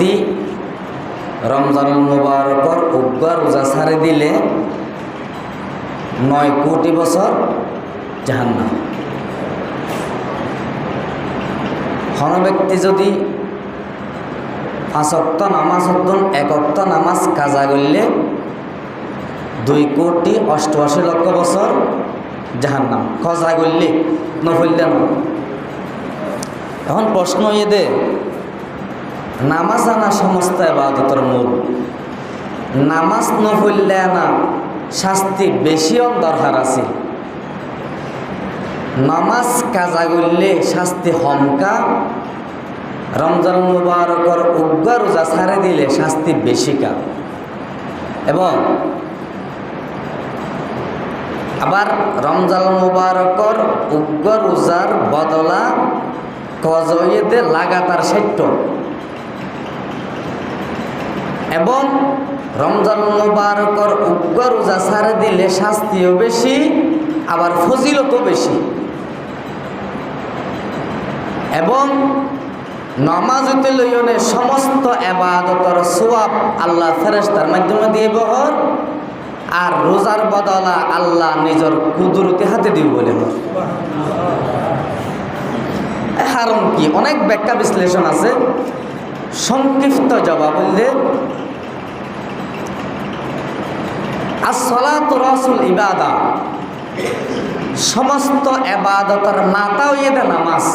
ব্যক্তি রমজানুল মুবারকর উগ্র রোজা ছাড়ে দিলে 9 কোটি বছর জাহান্নাম। কোন ব্যক্তি যদি 5 ওয়াক্ত নামাজ অধ্যয়ন 1 ওয়াক্ত নামাজ কাজা করলে 2 কোটি 88 লক্ষ বছর জাহান্নাম। কাজা করলে নফলে না। এখন প্রশ্ন দে, নামাজ আনা সমস্ত ইবাদতের মূল, নামাজ নফলে না শাস্তি বেশি দরকার আছে। নামাজ কাজা করলে শাস্তি হমকা, রমজান মুবারকর উগ্র রোজা ছাড়ে দিলে শাস্তি বেশি কা। এবং আবার রমজান মুবারকর উগ্র রোজার বদলা কজয়েতে লাগাতার 60, এবং রমজান মুবারকর উগ্র রোজা ছাড়ে দিলে শাস্তিও বেশি, আবার ফজিলতও বেশি। এবং নামাজতে লইনে সমস্ত ইবাদতের সওয়াব আল্লাহ ফেরেশতার মাধ্যমে দিয়ে বহর, আর রোজার বদলা আল্লাহ নিজের কুদরতি হাতে দিব বলে। কারণ কি? অনেক ব্যাখ্যা বিশ্লেষণ আছে। সংক্ষিপ্ত জবাব বললে as-salatu rasul ইবাদা, সমস্ত ইবাদতের মাথা হইয়ে নামাজ।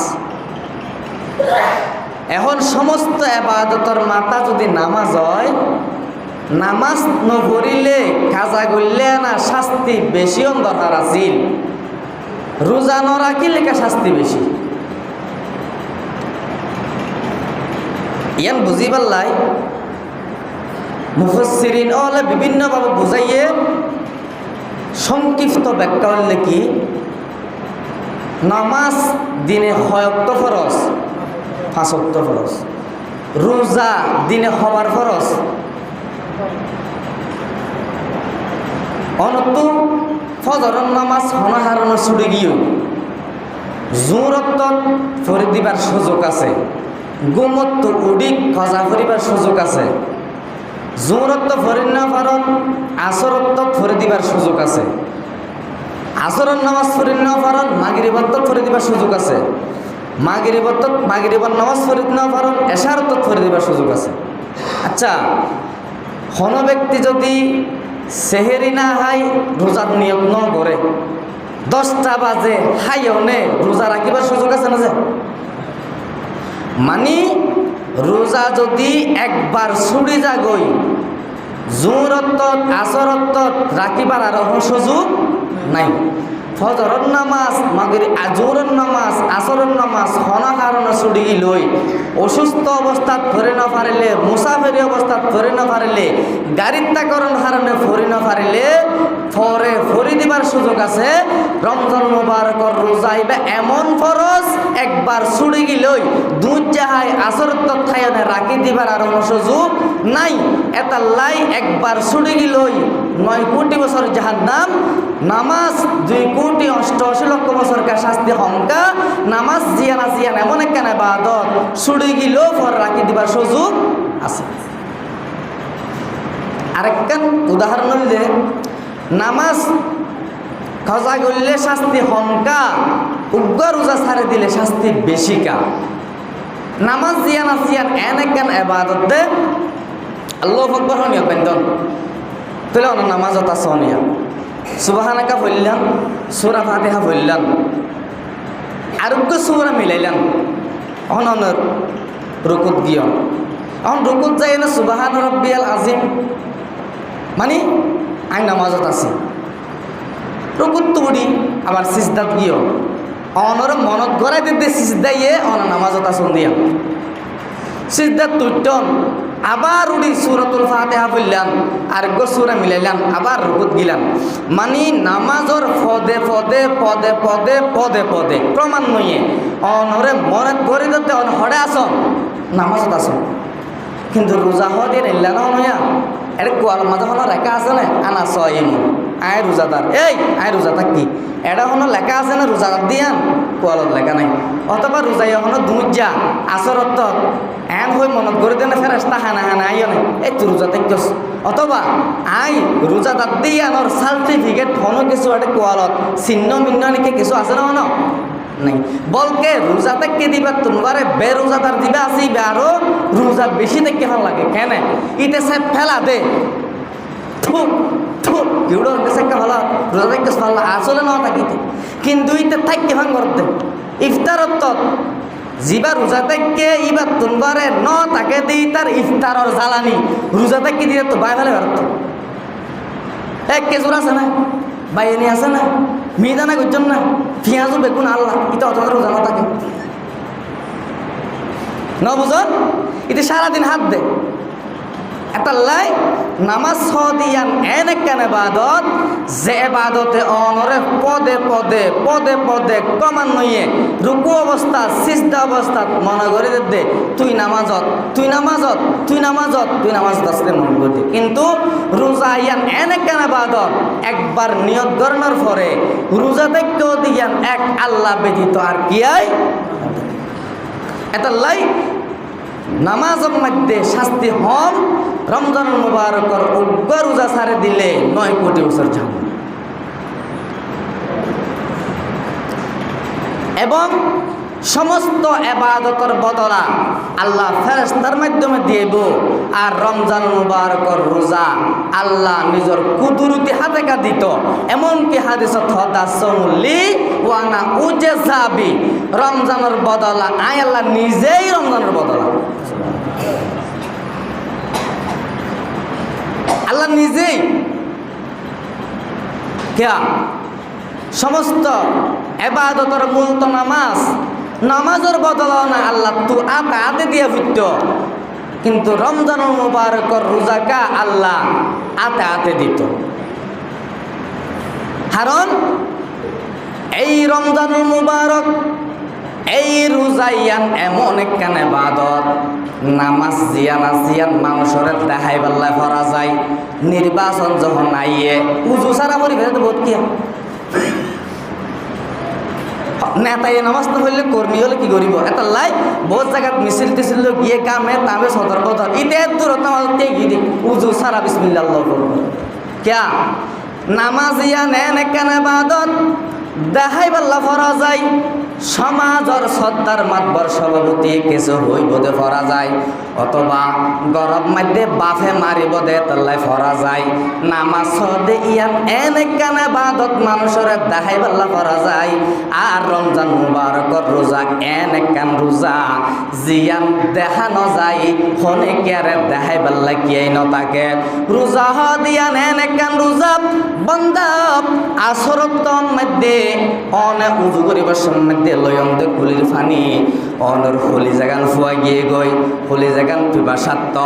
এখন সমস্ত ইবাদতের মাথা যদি নামাজ হয়, নামাজ নপড়িলে কাজা করলে না শাস্তি বেশি দরকার আছিল, রোজা ন রাখিলে শাস্তি বেশি। ইয়ান বুঝি পারলাই মুফাসসিরিন ওলে বিভিন্নভাবে বুঝাইয়ে সংক্ষিপ্ত ব্যাখ্যা হলে কি, নামাজ দিনে 6 ওয়াক্ত ফরজ, 5 ওয়াক্ত ফরজ, রোজা দিনে হবার ফরজ, অনতু ফজরের নামাজ হনাহারণ ছুটে গিয়ে জোরত ফরি দিবার সুযোগ আছে, গুমত উডিক খজা ফরিবার সুযোগ আছে, জোরত ফরিন না পারন আসরত ফরি দিবার সুযোগ আছে, আসরের নামাজ ফরিন না পারন মাগরিবত ফরি দিবার সুযোগ আছে, মাগরিবর নামাজ ফরিদ না পারন এশারত ফরি দিবার সুযোগ আছে। আচ্ছা, কোন ব্যক্তি যদি সেহেরি না হাই রোজার নিয়ম ন করে 10টা বাজে হাইও নে রোজা রাখিবার সুযোগ আছে না? যে মানি রোজা যদি একবার ছুটি যাগই জোরত আসরত রাখিবার আর সুযোগ নাই। ফজরের নামাজ, জোরের নামাজ, আসরের নামাজ হনাহারণ ছুটি লই অসুস্থ অবস্থাত ধরে না পারিলে, মুসাফিরি অবস্থাত ধরে না পারিলে, গাড়ির তাকরণ হারণে ফরি না পারিলে ফরে ফরি দিবার সুযোগ আছে। রমজান মুবারকর রোজা আইবে এমন ফরজ একবার ছুটি গিলই দুধ যাহাই আসরত খাইনে রাখি দিবার আর সুযোগ নাই। এটা লাই একবার ছুটি গিলই 9 কোটি বছর জাহান্নাম, নামাজ 2 কোটি 88 লক্ষ বছর কা শাস্তি হমকা। নামাজ জিয়ানা জিয়ান এমন একখানা ইবাদত ছুটি গিলেও ফর রাখি দিবার সুযোগ আছে। আরেকখান উদাহরণ হইলে নামাজ খজা করলে শাস্তি হমকা, উগ্র রোজা ছাড়ে দিলে শাস্তি বেশি কা। নামাজ জিয়ানা জিয়ান এন একখান ইবাদত দে আল্লাহু আকবার হনিয়া বেন্দন তাহলে অন্য নামাজত আছে হনিয়া সুবহানাকা বললাম, সূরা ফাতিহা বললাম, আরোগ্য সূরা মিলাইলাম, অন রুকুত গিয়ে এখন রুকুত যাই না সুবহান রাব্বিয়াল আযীম মানে আই নামাজত আছে, রুকুত তুড়ি আবার সিজদাত গিয়ে অনর মনত গড়াই দিতে সিজদাইয়ে অন নামাজত আসন দিয়া সিজদাত তুইটন আবার উড়ি সূরাতুল ফাতিহা বললাম, আরেক সূরা মিলাইলাম, আবার রুকুত গিলাম। মানে নামাজর পদে পদে পদে পদে পদে পদে ক্রমান্বয়ে অনরে মনত গড়ি দিতে অন হড়ে আসন নামাজত আসন। কিন্তু রোজা হওয়া দিয়ে নিলা না নয়া এটা কোয়াল মাঝে হলো লেখা আছে না আনা সয়িম আয় রোজাদার, এই আয় রোজা থাকি এটা হলো লেখা আছে না রোজাদার দিয়ান কোয়ালত লেখা নাই। অথবা রোজাই এখনো দুজা আসরত এন হয়ে মনত করে দেন ফেরেস্তা হানা হানা আইও নাই এই তো রোজা দেখছস। অথবা আই রোজা দাঁত দিয়ে আনর সার্টিফিকেট হনো কিছু একটা কোয়ালত চিহ্ন মিন্ন নাকি কিছু আছে না হনো নাই। বলকে রোজা থেকে দিবা তোমারে বেরোজাদার দিবা আসিবে আরো রোজা বেশি থেকে ভাল লাগে কেন ইতে সে ফেলা দে কেউড়ো ভালো রোজা থেকে ভালো আসলে না থাকিতে কিন্তু ইতে থাকতে ভাঙ করতে ইফতারত জিবা রোজা থেকে ইবার তোমারে ন তাকে দিই তার ইফতারর জ্বালানি রোজা থেকে দিয়ে তো বাই ফেলে বেরোত এক কেজুর আছে না বাইনি আছে না মিদানা করছেন না পেঁয়াজও বেগুন আল্লাহ এটা অত রোজা না থাকে ন বুঝন এটা সারাদিন হাত দে এটা লাই নামাজ দিয়ান এন কেন এবাদত যে এবাদতে অনরে পদে পদে পদে পদে ক্রমান্বয়ে রুকু অবস্থা সিজদা অবস্থা মনে করে দে তুই নামাজত তুই নামাজত তুই নামাজত তুই নামাজ আসতে মনে করতে কিন্তু রোজা ইয়ান এন কেন এবাদত একবার নিয়ত করানোর পরে রোজা দেখতেও দিয়ান এক আল্লাহ ব্যতীত আর কি আই এটা লাই নামাজের মধ্যে শাস্তি হম রমজান মুবারকর উগ্র রোজা ছাড়ে দিলে 9 কোটি বছর যাব এবং সমস্ত এবাদতের বদলা আল্লাহ ফেরেশতার মাধ্যমে দিব আর রমজান মুবারকর রোজা আল্লাহ নিজের কুদরতি হাতে কা দিত এমনকি হাদিসত হদাসুলি ওয়ানা উজজাবি রমজানের বদলা আয় আল্লাহ নিজেই রমজানের বদলা আল্লাহ নিজেই কেয়া সমস্ত এবাদতের মূল তো নামাজ নামাজের বদলাও না আল্লাহ তু আতে দিয়ে ফিরত কিন্তু রমজানুল মুবারকর রোজাকা আল্লাহ আতে দিত কারণ এই রমজানুল মুবারক এই রোজাইয়ান এমন একখান ইবাদত নামাজ জিয়ান মানুষের দেখাই পাল্লা করা যায় নির্বাচন যখন আইয়ে উজু সারা পরিবেশ বহুত কি নেতাই নামাজ তো হইলে কর্মী হলে কি করিব এটা লাই বহুত জায়গাত মিছিল টিছিল গিয়ে কামে তামে সতর্ক ধর ইতে দূরত নামাজ গিয়ে উজু সারা বিসমিল্লাহ করব ক্যা নামাজ ইয়ান একখান ইবাদত দেখাই পাল্লা করা যায় সমাজর সত্তার মাতবর সভাপতি কিছু হইবদে ফরা যায় অথবা গরব মধ্যে বাফে মারিবদে তল্লাই ফরা যায় নামাজ দে ইয়ান এনেকান ইবাদত মানুষের দেখাই পাল্লা ফরা যায় আর রমজান মুবারকর রোজা এনেকান রোজা জিয়ান দেখানো যায় হনে কেরে দেখাই পাল্লা কিয়াই ন তাকে রোজা দিয়ান এনেকান রোজা বান্দা আসরত মধ্যে অনে উজু করিবার সময় লয়ন্দ কুলির ফানি অনর হলি জাগান ফুয়া গিয়ে গই হলি জাগান তুইবা সাত্ত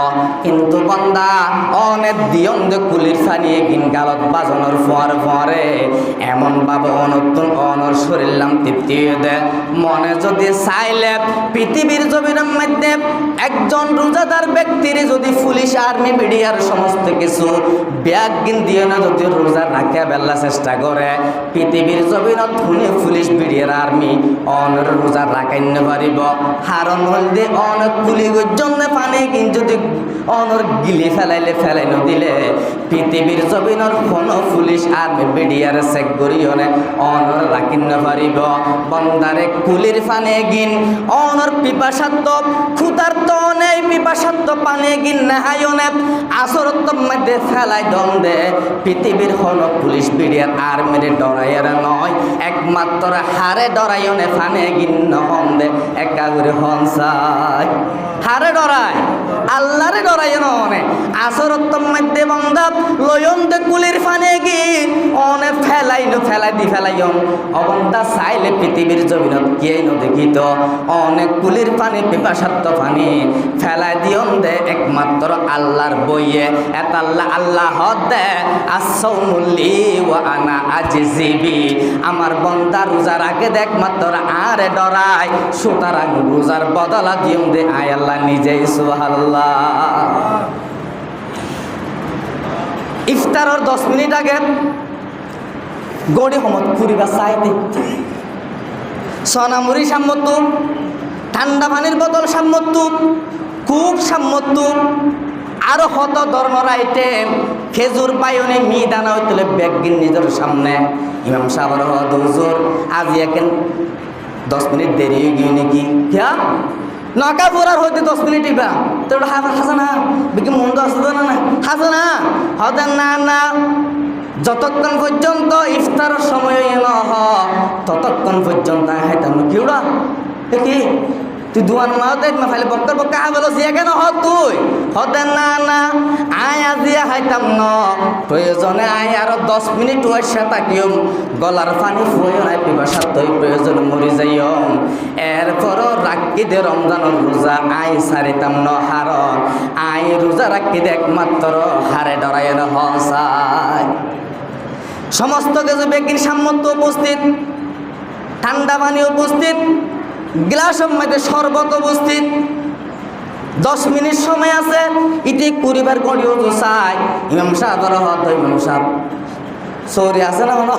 কিন্তু বন্দা অনে দিয়ন্দ কুলির ফানি গিন গালত বাজনের ফুয়ার ফুয়ারে এমন ভাবে অনতুন অনর শরীর নাম তৃপ্তি দে মনে যদি চাইলে পৃথিবীর জমিনের মধ্যে একজন রোজাদার ব্যক্তির যদি পুলিশ আর্মি মিডিয়ার সমস্ত কিছু ব্যাগ গিন দিয়ে না যদি রোজা রাখা বেলা চেষ্টা করে পৃথিবীর জমিনত ধনী পুলিশ মিডিয়ার আর্মি অনর রোজা রাখাই পারিব হারণ হলদে অনেক কুলি জন্য পানি কিন্তু যদি অনর গিলি ফেলাই দিলে পৃথিবীর জমিনের কোনো পুলিশ আর্মি মিডিয়ার চেক করিও না অনর রাখিন পারিব বন্দারে কুলির পানি গিন অনর পিপাসাত্ম ক্ষুধার্ত নেই পিপাসাত্ম পানি গিন নেহাইও নে আসরত মধ্যে ফেলাই দম দে পৃথিবীর কোনো পুলিশ মিডিয়ার আর্মির ডরাইয়ের নয় একমাত্র হারে ডরাইও নে ফানে গিন্ন হন দে একা করে হনসাই হারে ডরায় আল্লাহরে ডরাই ননে আসরত মধ্যে বন্দা লয়ন দে কুলির ফানে গিন অনে ফেলাইন অবন্দা চাইলে পৃথিবীর জমিনত কিয়াই নদেখিত অনেক কুলির পানি পিপাসাত্ম পানি ফেলাই দিয়ন দে একমাত্র আল্লাহর বইয়ে এত আল্লাহ দে আসৌমুল্লি ও আনা আজিবি আমার বন্দা রোজার আগে দেখ মাত্র আরে ডরায় সুতরাং রোজার বদলা দিয়ন দে আয় আল্লাহ নিজেই সুবহানাল্লাহ। ইফতারের 10 মিনিট আগে গড়ি সমত ফুরিবা চাই দে সোনামুড়ি সাম্যত্ব, ঠান্ডা পানির বোতল সাম্যত্ব, খুব সাম্যত্ব, আরো কত ধরনের আইটেম, খেজুর পায়নে মিদানা হইতলে ব্যাগিন নিজের সামনে। ইমাম সাহেবের হুজুর আজি এখন 10 মিনিট দেরি হয়ে গিয়ে নাকি ক্যা নকা পুরার হইতে 10 মিনিট ইবা তো হাসানা বিকি মন্দ আছে তো না হাসানা হতে না না যতক্ষণ পর্যন্ত ইফতারের সময় ন ততক্ষণ পর্যন্ত হাইতাম না কিউড়া কি তুই দুয়ান মাওতে মা ফাইলে বক্কর বক্কা বলো জিয়া কেন হ তুই হতে না না আয় আজিয়া হাইতাম ন প্রয়োজনে আয় আরো 10 মিনিট ওয়াইসা থাকিও গলার পানি ফুয়ো নাই পিপাসা তুই প্রয়োজন মরি যাইও এরপরও রাখি দে রমজানের রোজা আয় সারিতাম ন হার আয় রোজা রাখি দে একমাত্র হারে ডরাই ন হসাই সমস্ত কিছু বেগিন সামর্থ্য উপস্থিত, ঠান্ডা পানি উপস্থিত, গ্লাসের মধ্যে শরবত উপস্থিত। 10 মিনিট সময় আছে, ইতি কুড়িবার গড়িও তো চাই ইমাম সাহেবের হত ইমাম সাহেব সৌরি আছে না হলো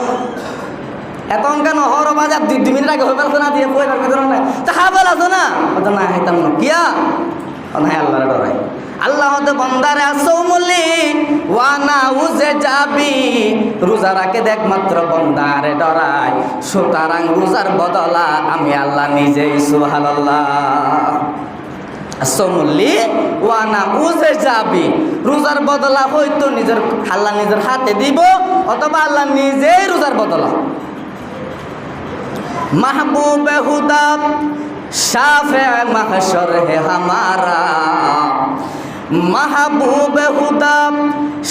এত কেন হর বাজার 2 মিনিট আগে হয়ে পারছে না দিয়ে বই ভিতরে না তা হাবেল আছে না ওটা না হাইতাম না কিয়া নাই আল্লাহর ডরাই আল্লাহ হতে বন্দারে আসৌমলি ওয়ানা উজে যাবি রোজা রাখে দেখ মাত্র বন্দারে ডরাই সুতরাং রোজার বদলা আমি আল্লাহ নিজেই সুবহানাল্লাহ আসৌমলি ওয়ানা উজে যাবি রোজার বদলা হয়তো নিজের আল্লাহ নিজের হাতে দিব অথবা আল্লাহ নিজেই রোজার বদলা महबूब खुदा शाफ़े महशर है हमारा महबूब खुदा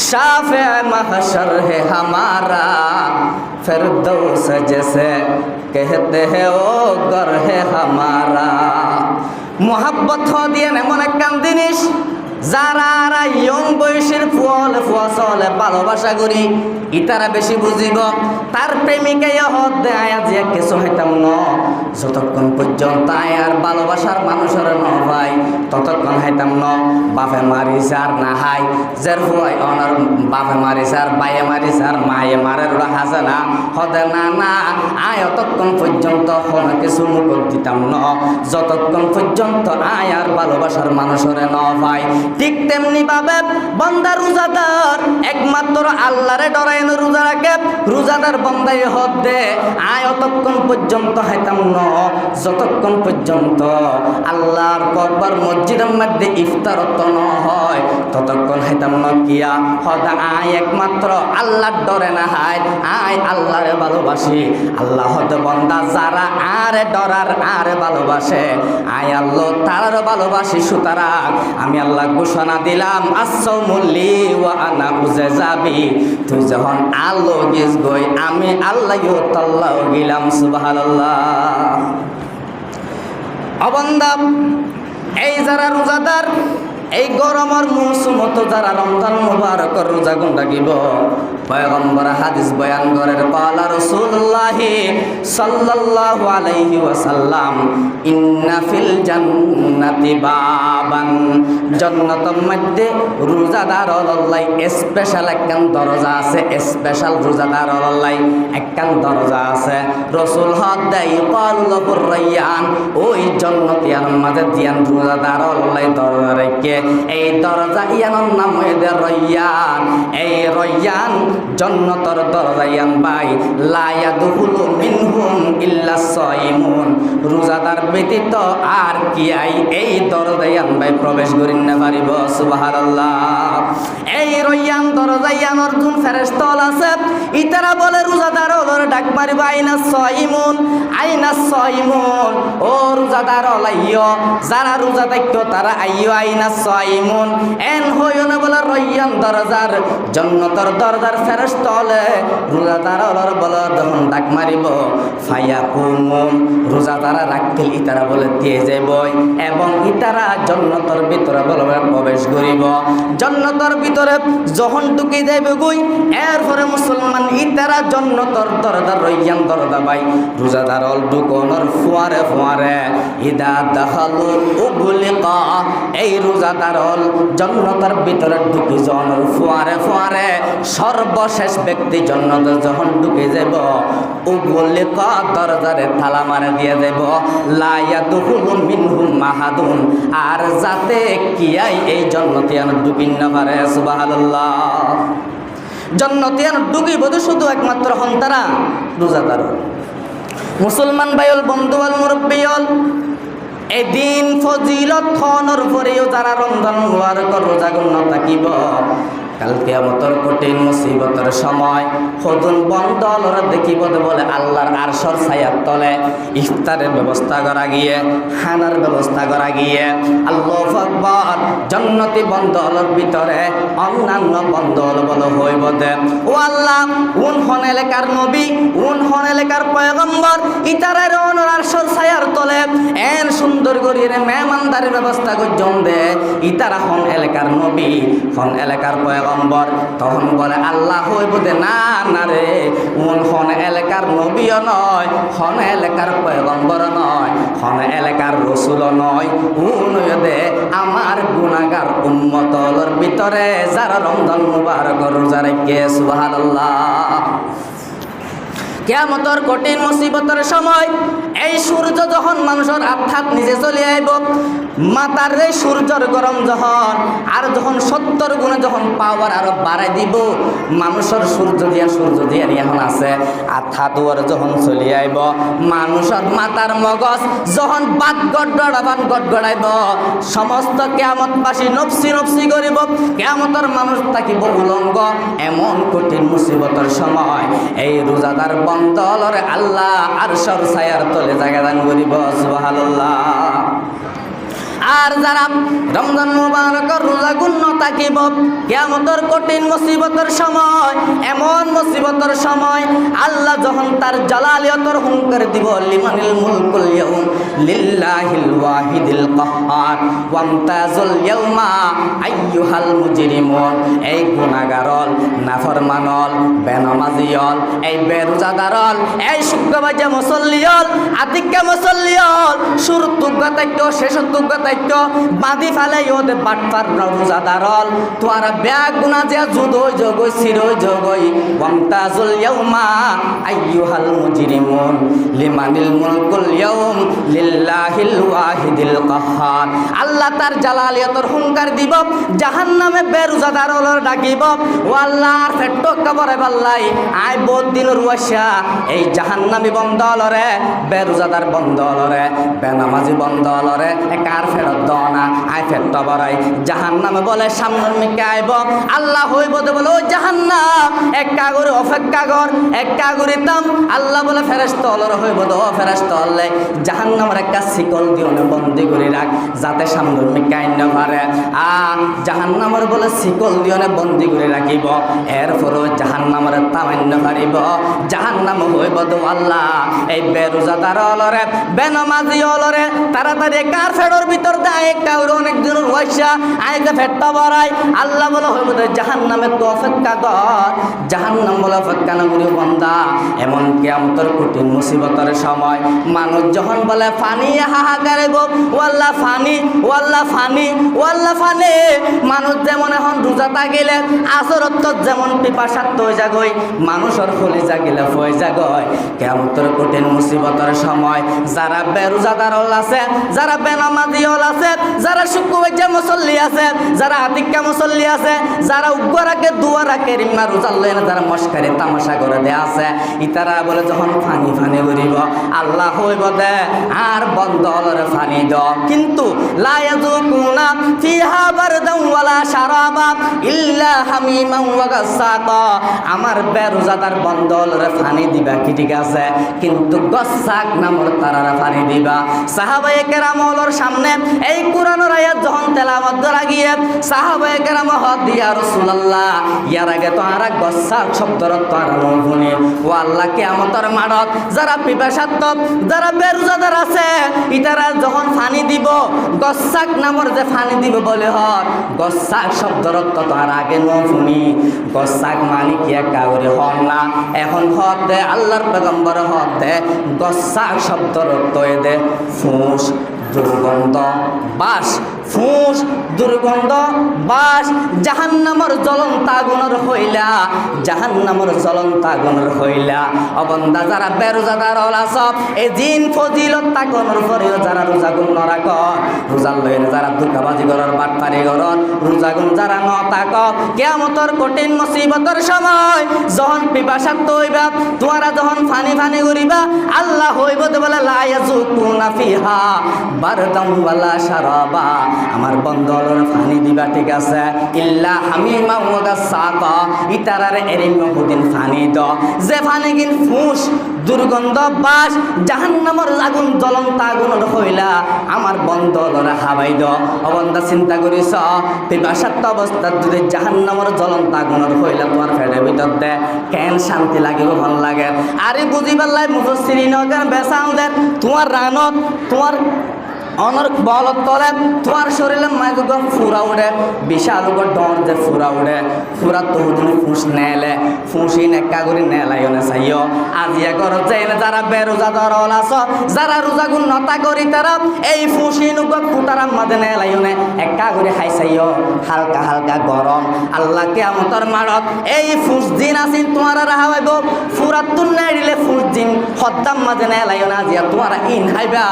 शाफ़े महशर है हमारा फिरदौस जैसे कहते हैं वो घर है हमारा मोहब्बत हो दिए एमन एक जिनिस যারা ইয়ং বয়সের ফুল ফুয়াচলে ভালোবাসা করি ইতারা বেশি বুঝিব তার প্রেমিকাই হত দেয় আজ কিছু হইতাম ন যতক্ষণ পর্যন্ত আর ভালোবাসার মানুষের ন ভাই ততক্ষণ হইতাম ন বাপে মারিস আর না হাই যার ফুয়াই অনার বাপে মারিস আর বাইয়ে মারিস আর মায়ে মারের হাজে না হতে না না আয় অতক্ষণ পর্যন্ত কোনো কিছু মুখ দিতাম ন যতক্ষণ পর্যন্ত আয় আর ভালোবাসার মানুষের ন ভাই ঠিক তেমনি ভাবে বান্দা রোজাদার একমাত্র আল্লাহরে ডরায় রোজা রাখে রোজাদার বান্দাই হদ দে আয় অতক্ষণ পর্যন্ত হাইতাম ন যতক্ষণ পর্যন্ত আল্লাহর কবার মসজিদের মধ্যে ইফতারত ন হয় ততক্ষণ হাইতাম ন কিয়া হদ আয় একমাত্র আল্লাহর ডরে না হাই আয় আল্লাহরে ভালোবাসি আল্লাহ হদ বান্দা যারা আরে ডরার আরে ভালোবাসে আয় আল্লাহ তার ভালোবাসি সুতরাং আমি আল্লাহ ঘোষণা দিলাম আসসাউমুল্লি ওয়া আনা উজে যাবি তুই যখন আলো গিস গই আমি আল্লাহ তাল্লাহ গিলাম সুবহানাল্লাহ অবন্দা এই যারা রোজাদার এই গরমের মৌসুমত যারা রমজান মুবারকর রোজা গুণ রাখিব পয়গম্বর হাদিস বয়ান করেন ক্বালা রাসূলুল্লাহ সাল্লাল্লাহু আলাইহি ওয়াসাল্লাম ইন্না ফিল জান্নাতি বাবান জান্নাতের মধ্যে রোজাদার হলাই স্পেশাল একখান দরজা আছে স্পেশাল রোজাদার হলাই একখান দরজা আছে রাসূল হদ দেই ক্বালুল রায়্যান ওই জান্নাতিয়ার মাঝে দিয়ান রোজাদার হলাই দরজা রেখে এই দরজা ইয়ানোর নাম হইছে রয়্যান এই রয়্যান জান্নাতের দরজা ইয়ান ভাই লা ইয়াদখুলু মিনহুম ইল্লা সাইমুন রোজাদার ব্যতীত আর কি আই এই দরজা ইয়ান ভাই প্রবেশ করিন না পারিব সুবহানাল্লাহ এই রয়্যান দরজা ইয়ানোর কোন ফেরেশতা আছে ইতারা বলে রোজাদার হলর ডাক মারিব আইনা সাইমুন ও রোজাদার হলাইও যারা রোজা থাকতো তারা আইও আইনা সাইমুন এন হইও না বলে রয়্যান দরজার জান্নাতের দরজার ফেরেশতা হলে রোজাদার হলর বলে যখন ডাক মারিব ফায়াকুমুন রোজাদারা রাখতে ইতারা বলে দিয়ে যাইব এবং ইতারা জান্নাতের ভিতরে বলে প্রবেশ করিব জান্নাতের ভিতরে যখন ঢুকে যাইবে গই এরপরে মুসলমান ইতারা জান্নাতের দরজার রয়্যান দরজা ভাই রোজাদার হল ঢুকনোর ফুয়ারে ফুয়ারে ইদা দাখালু উগলিকা এই রোজাদার রোজাদারল জান্নাতের ভিতরে ঢুকি যখন ফুয়ারে ফুয়ারে সর্বশেষ ব্যক্তি জান্নাতে যখন ঢুকে যাব ও বললে ক দরজারে তালা মারা দিয়ে দেব লা ইয়াদখুলু মিনহুম মাহাদুন আর যাতে কিয়াই এই জান্নাতিয়ান ঢুকিন না পারে সুবহানাল্লাহ। জান্নাতিয়ান ঢুকিব তো শুধু একমাত্র হন তারা রোজাদার। মুসলমান ভাইল বন্ধু আল মুরব্বিয়ল এদিন ফজিলত খনর পরেও যারা রমজান মুবারক রোজা গুণ থাকিব কাল কিয়ামতের কঠিন মুসিবতের সময় খোদন বন্ধ লরা দেখিব বলে আল্লাহর আরশের ছায়ার তলে ইফতারের ব্যবস্থা করা গিয়ে খানার ব্যবস্থা করা গিয়ে আল্লাহু আকবার জান্নাতি বন্ধলর ভিতরে অন্যান্য বন্ধল বল হইব দে ও আল্লাহ কোন হন এলাকার নবী কোন হন এলাকার পয়গম্বর ইতারের আরশের ছায়ার তলে এন সুন্দর করিয়ে মেহমানদারির ব্যবস্থা করজন দে ইতারা হন এলাকার নবী হন এলাকার পয়গম্বর তখন বলে আল্লাহ হইব দে না না রে হন এলাকার নবীও নয় হন এলাকার পয়গম্বর নয় হন এলাকার রসুলও নয় দে আমার গুনাহগার উম্মতর ভিতরে যারা রমজান মুবারক রোজা রেখে সুবহানাল্লাহ। কিয়ামতের কঠিন মুসিবতের সময় এই সূর্য যখন মানুষের আত্মাত নিচে চলে আইব মাতার এই সূর্যর গরম যখন আর যখন 70 গুণে যখন পাওয়ার আরো বাড়াই দিব মানুষের সূর্য দিয়া এখন আছে আত্মা দুয়ার যখন চলে আইব মানুষের মাতার মগজ যখন বাদ গড়গড়াইব সমস্ত কিয়ামতবাসী নফসি নফসি করিব কিয়ামতের মানুষ থাকিব উলঙ্গ এমন কঠিন মুসিবতের সময় এই রোজাদার বন্ধলরে আল্লাহ আরশের ছায়ার তলে জায়গা দান করিব সুবহানাল্লাহ। আর যারা রমজান মুবারকের রোজা গুণ থাকিব কিয়ামতের কঠিন মুসিবতের সময় এমন মুসিবতের সময় আল্লাহ যখন তার জালালিয়তের হুঙ্কার দিব লিমানিল মুলকুল ইয়াউম লিল্লাহিল ওয়াহিদিল কাহ্হার ওয়ামতাজুল ইয়াউমা আইয়ুহাল মুজরিমুন এই গুনাহগারল নাফরমানল বেনামাজিয়ল এই বেরোজাদারল এই শুক্রবাজে মুসল্লিয়ল আতিক্কা মুসল্লিয়ল শুরু তুগাতাইতো শেষ তুগাতাইতো বাঁধি ফেলে ওদের বাটপার রোজাদারল তোরা ব্যাগ গুনা যে জুদই জগই সিরই জগই ওয়ামতাজুল ইয়াউমা আইয়ুহাল মুজরিমুন লিমানিল মুলকুল ইয়াউম লিল্লাহিল ওয়াহিদিল কাহ্হার আল্লাহ তার জালালিয়তের হুঙ্কার দিব জাহান্নামে বেরোজাদারল ডাকিব ও আল্লাহর ফেট্ট কবরে বাল্লাই আই বহুত দিন রুয়াশা এই জাহান্নামী বন্ধলরে বেরোজাদার বন্ধলরে বেনামাজি বন্ধলরে কার ফেরত দনা আই ফেরত বড়াই জাহান্নামে বলে সামনের মিকে আইব আল্লাহ হইব বলে ও জাহান্নাম এক কাগরে অপেক্ষা কর এক কাগরে তাম আল্লাহ বলে ফেরেশতা অলর হইব দ ফেরেশতা হলে জাহান্নামের একটা শিকল দিওনে বন্দি করে রাখ যাতে সামনের মিকে আইন না পারে জাহান্নামের বলে শিকল দিওনে বন্দি করে রাখিব এরপরও জাহান্নামের তামান্য পারিব জাহান্নাম হইব দ আল্লাহ এই বেরোজাদার অলরে বেনামাজি অলরে তাড়াতাড়ি কার ফেরর ভিতর দেয় কাউর অনেক দিনের ওয়াইসা আইকে ফেটটা বাড়াই আল্লাহ বলে হইব জাহান্নামে তো অপেক্ষা কর জাহান্নাম বলে অপেক্ষা না করি বান্দা এমন কিয়ামতের কঠিন মুসিবতের সময় মানুষ যখন বলে ফানি হাহাকারে গো ওয়াল্লাহ ফানি ওয়াল্লাহ ফানি ওয়াল্লাহ ফানি মানুষ যেমন এখন রোজা থাকিলে আসরত যেমন পিপাসার্থ হয়ে যাগই মানুষের কলিজা গেলে হয়ে যাগয় কিয়ামতের কঠিন মুসিবতের সময় যারা বেরোজাদার আছে যারা বেনামাজি আছে যারা শুক্রবাজ্যা মুসল্লি আছে যারা আতিক্কা মুসল্লি আছে যারা উগ্রাকে দুয়ারাকে রিম্মা রোজাল্লেন যারা মস্কারি তামাশা করে দেয়া আছে ইতারা বলে যখন ফানি ফানি করিব আল্লাহ হইব দে আর বন্ধলরে ফানি দ কিন্তু লা ইয়াযুকুনা ফিহা বারদান ওয়ালা শারাবা ইল্লা হামিমান ওয়া গাসাকা আমার বেরোজাদার বন্ধলরে ফানি দিবা কি ঠিক আছে কিন্তু গসাক নামর তারারা ফানি দিবা সাহাবায়ে কেরামর সামনে এই কোরআনের আয়াত যখন তেলাওয়াত করা গিয়ে সাহাবায়ে কেরাম হদ দিয়া রাসূলুল্লাহ ইয়ার আগে তো আর গসাক শব্দর তারা শুনি ও আল্লাহ কিয়ামতের মাঠত যারা পিপাসার্থ যারা বেরোজাদার আছে ইতারা যখন ফানি দিব গসাক নামর যে ফানি দিব বলে হর গসাক শব্দর তো আর আগে ন শুনি গসাক মানে কি একটা করে হন না এখন হদ দে আল্লাহর পয়গম্বর হদ দে গসাক শব্দর তো দে ফুস দুর্গন্ধ বাস ফুস দুর্গন্ধ বাস জাহান্নামর জ্বলন্ত আগুনের হইলা, জাহান্নামর জ্বলন্ত আগুনের হইলা। অবন্দা যারা বেরোজাদার আছ এই জিন ফজিলত তাকনের পরেও যারা রোজাগুন নরাক, রোজার লইলে যারা দুঃখাবাজি গরর বাটপারি গরর রোজাগুন যারা ন তাক, কিয়ামতর কঠিন মুসিবতের সময় যখন পিপাসার্থ হইবা, তোমরা যখন ফানি ফানি করিবা, আল্লাহ হইব বলে লা ইয়াযুকুনা ফিহা বারদাম ওয়ালা শারাবা, আমার বন্ধলর ফানি দিবা ঠিক আছে, ইল্লা হামিমা ওয়া গাসাকা, ইতারারে এরিম বহুদিন ফানি দ, যে ফানি কিন ফুস দুর্গন্ধ বাস জাহান্নামর আগুন জ্বলন্ত আগুনের হইলা আমার বন্ধলরা হাবাই দ। অবন্ধা চিন্তা করিস পিপাসার্থ অবস্থার যদি জাহান্নামর জ্বলন্ত আগুনের হইলা তোমার ফেরের ভিতর দে কেন শান্তি লাগিব ভাল লাগে। আরে বুঝিবার লাই মুফাসসিরিন নগর বেসাউদের তোমার রানত তোমার অনর বলত তলে তোমার শরীরে মাইগুগ ফুরা উড়ে, বিশাল ডর যে ফুরা উড়ে, ফুরা তো ফুস নেলে ফুসি নেকা করে নেলাইনে চাইও। আজিয়া ঘর যাই যারা বেরোজাদার আছ, যারা রোজাগুন নতা করি তারা এই ফুসি নুগ ফুটার মাঝে নেলাইনে একা করে খাই চাইও, হালকা হালকা গরম। আল্লাহ কিয়ামতর মারত এই ফুস দিন আসিন তোমার হাওয়াইব, ফুরা তুন নাই দিলে ফুস দিন হদ্দাম মাঝে নেলাইনে আজিয়া তোমার ইন হাইবা।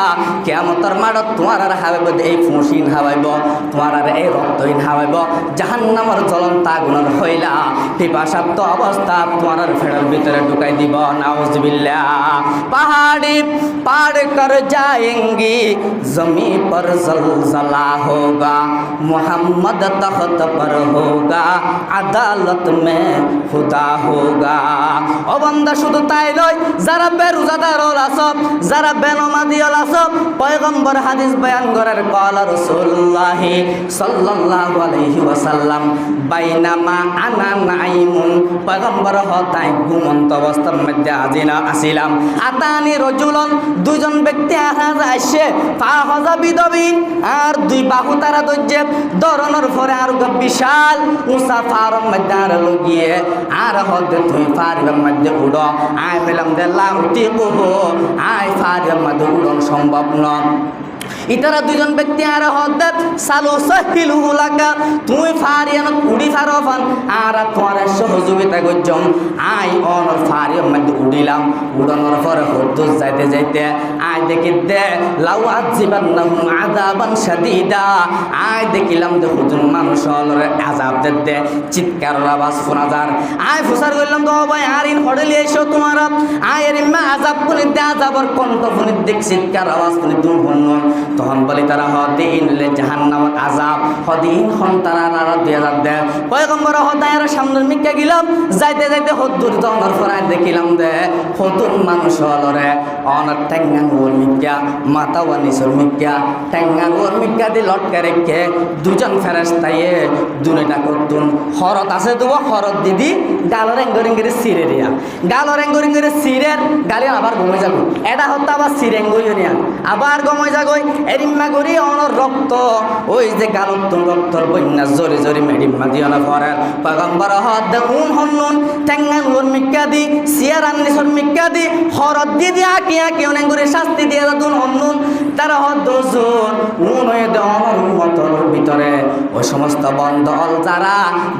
কিয়ামতর মারত তোমার আর হাওয়াইব এই ফুসিন হাওয়াইব, তোমার আর এই রক্তহীন হাওয়াইব জাহান্নামর জ্বলন্ত আগুনের হইলা পিপাসার্থ অবস্থা তোমার আর ফেরার ভিতরে ঢুকাই দিব। নাউজুবিল্লাহ। पहाड़ी पार कर जाएंगी जमी पर जलजला होगा, मोहम्मद तख्त पर होगा আদালত মে খুদা হোগা। ও বান্দা শুধু তাই নয়, যারা বেরোজাদার আছব, যারা বেনমাজি আছব, পয়গম্বর হাদিস বয়ান করার কলা রাসূলুল্লাহ সাল্লাল্লাহু আলাইহি ওয়াসাল্লাম বাইনামা আনা নাইমুন, পয়গম্বর হতাই ঘুমন্ত অবস্থার মধ্যে আজিনা আসিলাম, আতানি রজুলন দুজন ব্যক্তি আসে, ফাহাজা বিদবিন আর দুই বাহু তারা দজ্জে দরনের পরে আর বিশাল উঁচা ফারম মধ্যে আর লগিয়ে আর হতে তুই ফারির মধ্যে উড়ো, আয় পেলাম দিলাম টিকবো, আয় ফারির মধ্যে উড়ন সম্ভব নয়। ইতারা দুজন ব্যক্তি আর হদ্দে সালু সাহিল হুলাকা, তুই ফারিয়ান উড়ি ফারফান আর তোমার সহযোগিতা করছম, আই অনর ফারিয়ার মধ্যে উড়িলাম, উড়ানোর পরে হদ্দুস যাইতে যাইতে আয় দেখি দে লাউ আজিবান্নাহুম আযাবান শাদীদা, আয় দেখিলাম যে হুজুর মানুষ হলরে আযাব দে চিৎকারের আওয়াজ শোনা যার, আয় ফুসার কইলাম তো ভাই আর ইন হডলি এসো তোমার, আয় এর মা আযাব কোন দে আযাবর কণ্ঠ কোন দেখ চিৎকার আওয়াজ কোন দুন হন, তখন বলি তারা হদিন জাহান্নামত আযাব হদিন হন তারা আর 2000 দে। পয়গম্বর হদায়ের সামনের মিক্কা গেলাম, যাইতে যাইতে হদ্দুর জনের ফরায় দেখিলাম দে হদুন মানুষ হলরে অনার টেঙ্গান ওর মিক্কা মাথা ও নিচর মিক্কা টেঙ্গান ওর মিক্কা দি লটকে রেখে দুজন ফেরেশতায়ে দুনিটা করতুন হরত আছে তো হরত দিদি গালর এঙ্গরিঙ্গের সিরে দিয়া, গালর এঙ্গরিঙ্গের সিরের গালি আবার ঘুমে যাবো, এটা হতো আবার সিরেঙ্গই নিয়া আবার গমে যাগই এরিম্মা করি অনর রক্ত ওই যে গালতুন রক্তর বন্যা জোরে জোরে মেডিম্মা দিও না পরে পয়গম্বর হদ উন হন্নুন টেঙ্গান ওর মিক্কা দি সিয়ারান নিসর মিক্কা দি হরত দিদি আকি আকি অনেক করে শাস্তি দিয়ে দুন হন্নুন তারা হদ জোর উন হয়ে দে অনর উম্মতর ভিতরে ওই সমস্ত বন্ধল যারা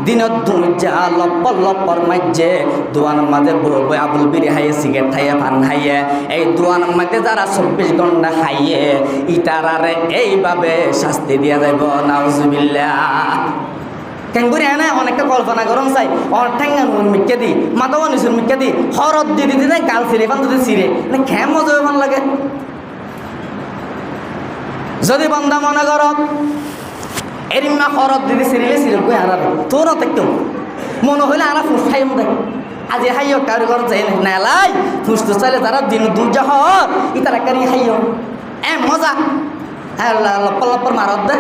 দিনত দুমজা লপ্পর লপ্পর মাঝে দোয়ান মাঝে বই আবুল বিরি হাইয়ে সিগারেট খাইয়ে পান খাইয়ে এই দোয়ান মাঝে যারা 24 ঘন্টা খাইয়ে ইতারারে এইভাবে শাস্তি দিয়া যাইব। নাউজুবিল্লাহ। কেঙ্গুরি এনে অনেকটা কল্পনা করুন চাই ঠেঙ্গান মিক্কে দি মাথা নিচুর মিক্কে দি হরত দি দিদি গাল ছিঁড়ে পান যদি ছিঁড়ে খেম মজা ভাল লাগে। যদি বন্ধা মনে কর এরিম্মা হরত দিদি ছিঁড়িলে ছিঁড়ে কই আর তোর একটু মনে হইলে আর ফুস খাইম দেখ আজি হাইও কারিগর যাই নেলাই ফুস তো চাইলে তারা দিন দুর্যা হর ইতারা কারি হাইও এ মজা লপ্পর লপ্পর মারত দে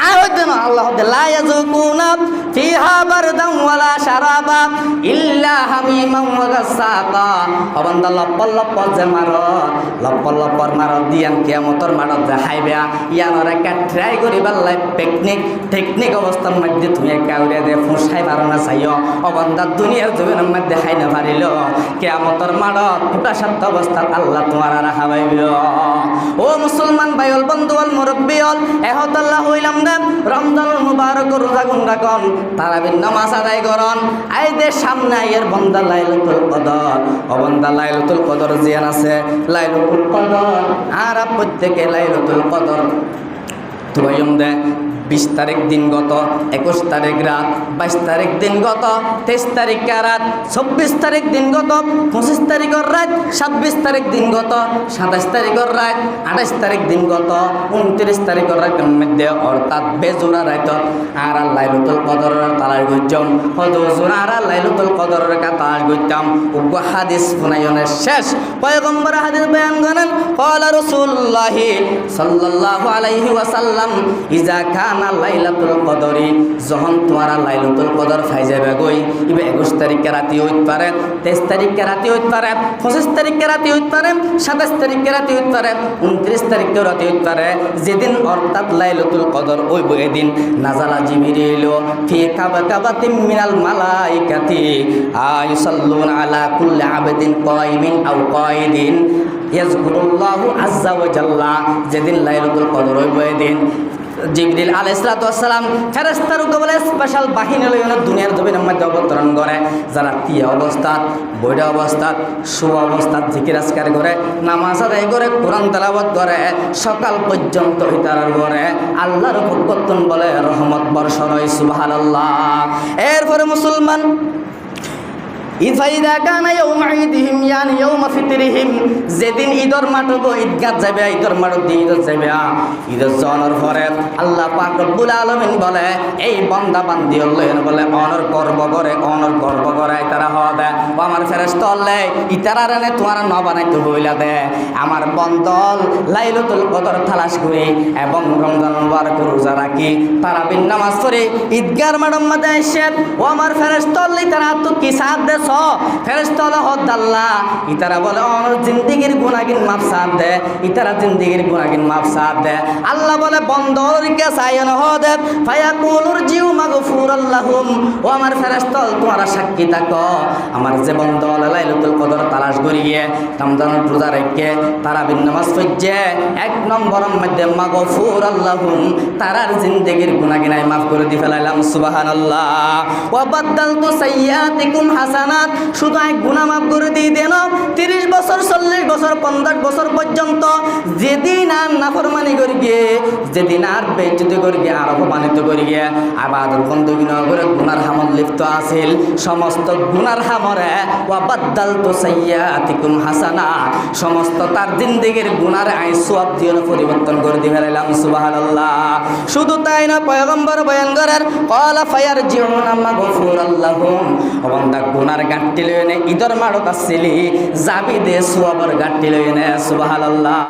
আয় হইতে না আল্লাহ লা ইয়াযুকুনা ফিহা বারদাম ওয়ালা শারাবা ইল্লা হামিমান ওয়া গাসাকা। ও বান্দা লপ্পর লপ্পর যে মারো, লপ্পর লপ্পর মারো দিয়ান কিয়ামতর মারত যে হাইবে ইয়ানোর একটা ট্রাই করিবার লাই টেকনিক অবস্থার মধ্যে তুমি কাউরে দে ফুসাই পারো না চাইও। ও বান্দা দুনিয়ার জীবনের মধ্যে হাই না পারিল কিয়ামতর মারত ফুটা সাত অবস্থা আল্লাহ তোমার আর হাবাইব। ও মুসলমান ভাইল বন্ধুল মুরব্বিয়ল এহত আল্লাহ হইলাম দে রমজানুল মুবারক রোজা গুণ রাখুন, তারাবির নামাজ আদায় করুন। আইদের সামনে আইয়ের বন্দা লাইলাতুল কদর। ও বান্দা লাইলাতুল কদর জিয়ান আছে লাইলাতুল কদর আর প্রত্যেকে লাইলাতুল কদর তুয়াইম দে 20 তারিখ দিন গত, 21 তারিখ রাত, 22 তারিখ দিন গত, 23 তারিখ রাত, 24 তারিখ দিন গত, 25 তারিখের রাত, 26 তারিখ দিন গত, 27 তারিখের রাত, 28 তারিখ দিন গত, 29 তারিখের রাতের মধ্যে অর্থাৎ বেজোড়া রাত আর লাইলাতুল কদরের তালাশ গইতাম। হযুর আর লাইলাতুল কদরের তালাশ গইতাম। উগ্র হাদিস শুনাইনের শেষ পয়গম্বর হাদিস বয়ান করেন ক্বালা রাসূলুল্লাহ সাল্লাল্লাহু আলাইহি ওয়াসাল্লাম ইজা কানা লাইলাতুল কদরি যখন তোমারা লাইলাতুল কদর পাই যাবে গই ইবে 21 তারিখে রাতে হইতে পারে, 23 তারিখে রাতে হইতে পারে, 25 তারিখে রাতে হইতে পারে, 27 তারিখে রাতে হইতে পারে, 29 তারিখে রাতে হইতে পারে। যেদিন অর্থাৎ লাইলাতুল কদর হইব এদিন নাযালা জিবরিল ফি কাবাতিম মিনাল মালাইকাতি আয়ুসাল্লুনা আলা কুল্লি আবদিন কায়মিন আও কায়দিন ইয়াযকুরুল্লাহু আযজা ওয়া জাল্লা। যেদিন লাইলাতুল কদর হইব এদিন জিবরিল আলাইহিস সালাম ফেরেশতার উপরে স্পেশাল বাহিনী লইয়া দুনিয়ার জমিনের মধ্যে অবতরণ করে। যারা তিয়া অবস্থাত, বৈঠা অবস্থাত, শোয়া অবস্থাত জিকির আজকার করে, নামাজ আদায় করে, কোরআন তেলাওয়াত করে, সকাল পর্যন্ত ইতারার করে আল্লাহর বরকতন বলে রহমত বর্ষণ হয় সুবহানাল্লাহ। এরপরে মুসলমান ইফাইদা কানা ইয়াউমা ঈদিহিম ইয়ানি ইয়াউমা ফিতরিহিম যেদিন ঈদর মাঠব ঈদগাহ যাবে, ঈদর মাঠ দিয়ে ঈদ যাবে, ঈদের জনের পরে আল্লাহ পাক রব্বুল আলামিন বলে এই বান্দা বান্দি হলেন বলে অনর গর্ব করে তারা হওয়া দেয়। ও আমার ফেরেশতা হলে ইতারা রে তোমার ন বানাইতে হইলা দে আমার বন্দল লাইলাতুল কদর তালাশ করি এবং রমজান মুবারক রোজা রাখি, তারাবির নামাজ পড়ি, ঈদগাহর মাঠের মধ্যে এসে ও আমার ফেরেশতা হলে তারা তো কি সাথ দে ফেরেশতা হদ আল্লাহ ইতারা বলে অনর জিন্দেগির গুনাহগিন মাফ সাথ দে, ইতারা জিন্দেগির গুনাহগিন মাফ সাথ দে। আল্লাহ বলে বন্দরকে সায়ন হদে ফায়াকুলুর জিউ মাগফুরাল লাহুম। ও আমার ফেরেশতা তোমরা সাক্ষী থাকো আমার যে বন্দ লাইলাতুল কদর তালাশ করিয়ে রমজান রোজা রেখে তারাবির নামাজ পড়ছে 1 নম্বরের মধ্যে মাগফুরাল লাহুম তারার জিন্দেগির গুনাহগিনাই মাফ করে দি ফেলাইলাম সুবহানাল্লাহ। ওয়া বাদদালতু সাইয়্যাতিকুম হাসানাত শুধু এক গুনাহ মাফ করে দিয়ে দেন 30 বছর 40 বছর 50 বছর পর্যন্ত যেদিন আর নাফরমানি করি গিয়ে, যেদিন আর বেইজ্জতি করি গিয়ে, আর অপমানিত করি গিয়ে আবাদত বন্দী না করে গুনার হামল লিপ্ত আছিল সমস্ত গুনার হামরে ওয়া বাদদালতু সাইয়্যাতিকুম হাসানাত সমস্ত তার জিন্দেগির গুনার আই সওয়াব দিয়ে পরিবর্তন করে দি ফেলাইলাম সুবহানাল্লাহ। শুধু তাই না পয়গম্বর বয়ান করেন ক্বালা ফায়ারজিউনা মাগফুরাল লাহুম। ও বান্দা গুনার গাঁটটি লইনে ঈদর মাড়ত আসছিলি যাবি দে সওয়াবের গাঁটটি লইনে সুবহানাল্লাহ।